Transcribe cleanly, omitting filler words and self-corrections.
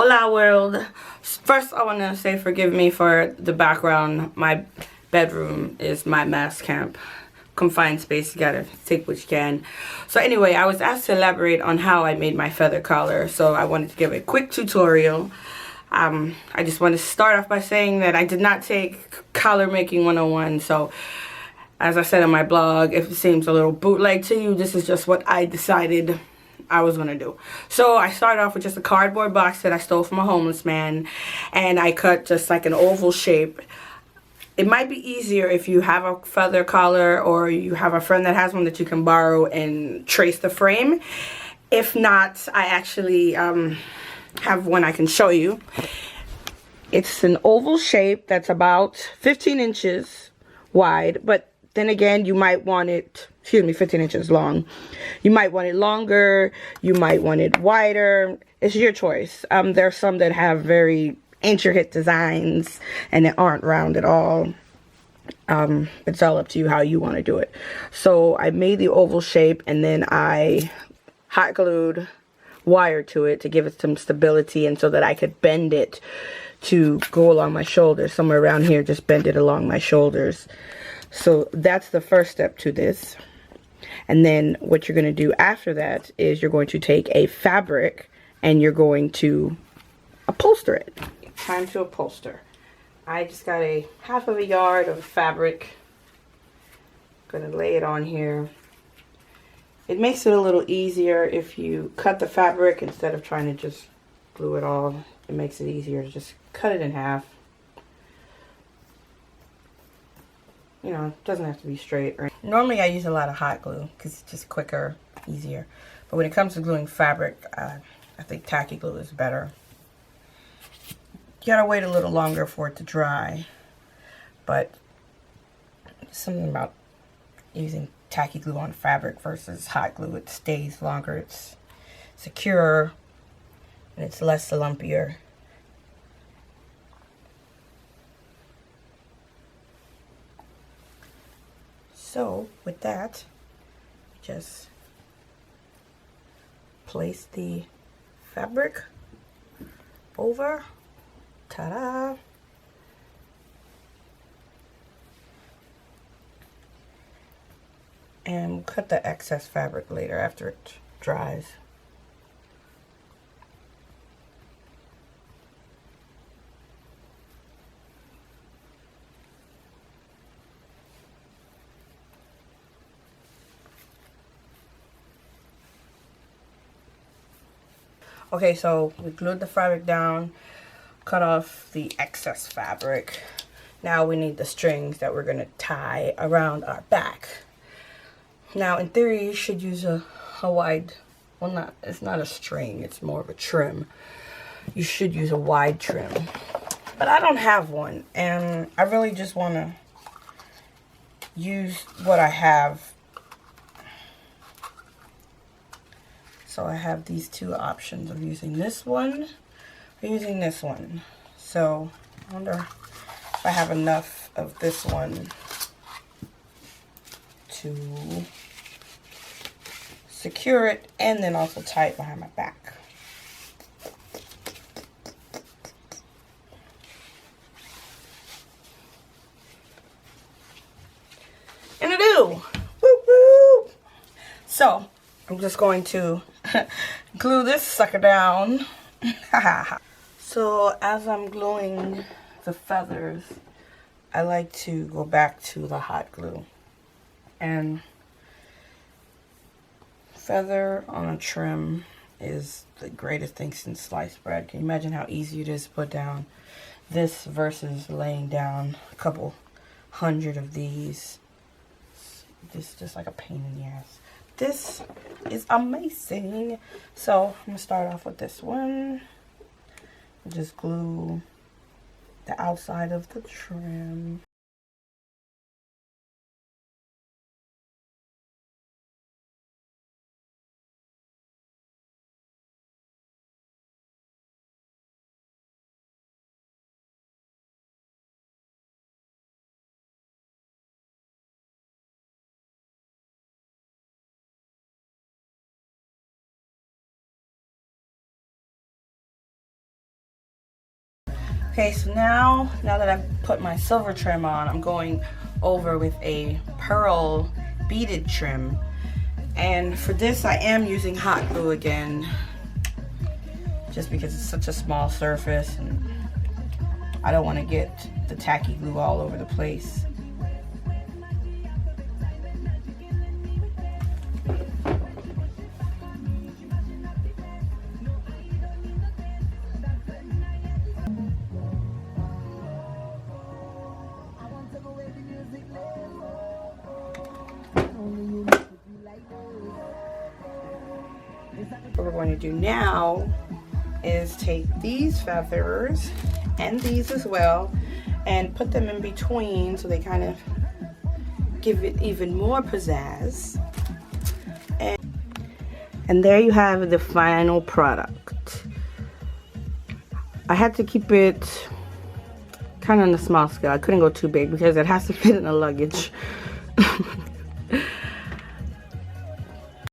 Hola world. First I want to say forgive me for the background. My bedroom is my mass camp. Confined space, you gotta take what you can. So anyway, I was asked to elaborate on how I made my feather collar. So I wanted to give a quick tutorial. I just want to start off by saying that I did not take collar making 101. So as I said in my blog, if it seems a little bootleg to you, this is just what I decided I was gonna do. So I started off with just a cardboard box that I stole from a homeless man, and I cut just like an oval shape. It might be easier if you have a feather collar or you have a friend that has one that you can borrow and trace the frame. If not, I actually have one I can show you. It's an oval shape that's about 15 inches wide, but then again, you might want it, 15 inches long. You might want it longer, you might want it wider. It's your choice. There's some that have very intricate designs and they aren't round at all. It's all up to you how you want to do it. So I made the oval shape and then I hot glued wire to it to give it some stability and so that I could bend it to go along my shoulders. Somewhere around here, just bend it along my shoulders. So that's the first step to this. And then what you're going to do after that is you're going to take a fabric and you're going to upholster it. Time to upholster. I just got a half of a yard of fabric. I'm going to lay it on here. It makes it a little easier if you cut the fabric instead of trying to just glue it all. It makes it easier to just cut it in half. You know, it doesn't have to be straight. Normally I use a lot of hot glue because it's just quicker, easier. But when it comes to gluing fabric, I think tacky glue is better. You gotta wait a little longer for it to dry. But something about using tacky glue on fabric versus hot glue, it stays longer, it's secure, and it's less lumpier. So with that, just place the fabric over, ta-da, and cut the excess fabric later after it dries. Okay, so we glued the fabric down, cut off the excess fabric. Now we need the strings that we're going to tie around our back. Now in theory you should use a wide, well, it's not a string, it's more of a trim. You should use a wide trim. But I don't have one, and I really just want to use what I have. So I have these two options of using this one or using this one. So I wonder if I have enough of this one to secure it and then also tie it behind my back. And I do. Whoop, whoop. So I'm just going to glue this sucker down. So as I'm gluing the feathers, I like to go back to the hot glue. And feather on a trim is the greatest thing since sliced bread. Can you imagine how easy it is to put down this versus laying down a couple hundred of these? This is just like a pain in the ass. This is amazing. So I'm gonna start off with this one. Just glue the outside of the trim. Okay, so now that I've put my silver trim on, I'm going over with a pearl beaded trim. And for this, I am using hot glue again, just because it's such a small surface and I don't want to get the tacky glue all over the place. What we're going to do now is take these feathers and these as well and put them in between so they kind of give it even more pizzazz. And there you have the final product. I had to keep it kind of on the small scale. I couldn't go too big because it has to fit in the luggage.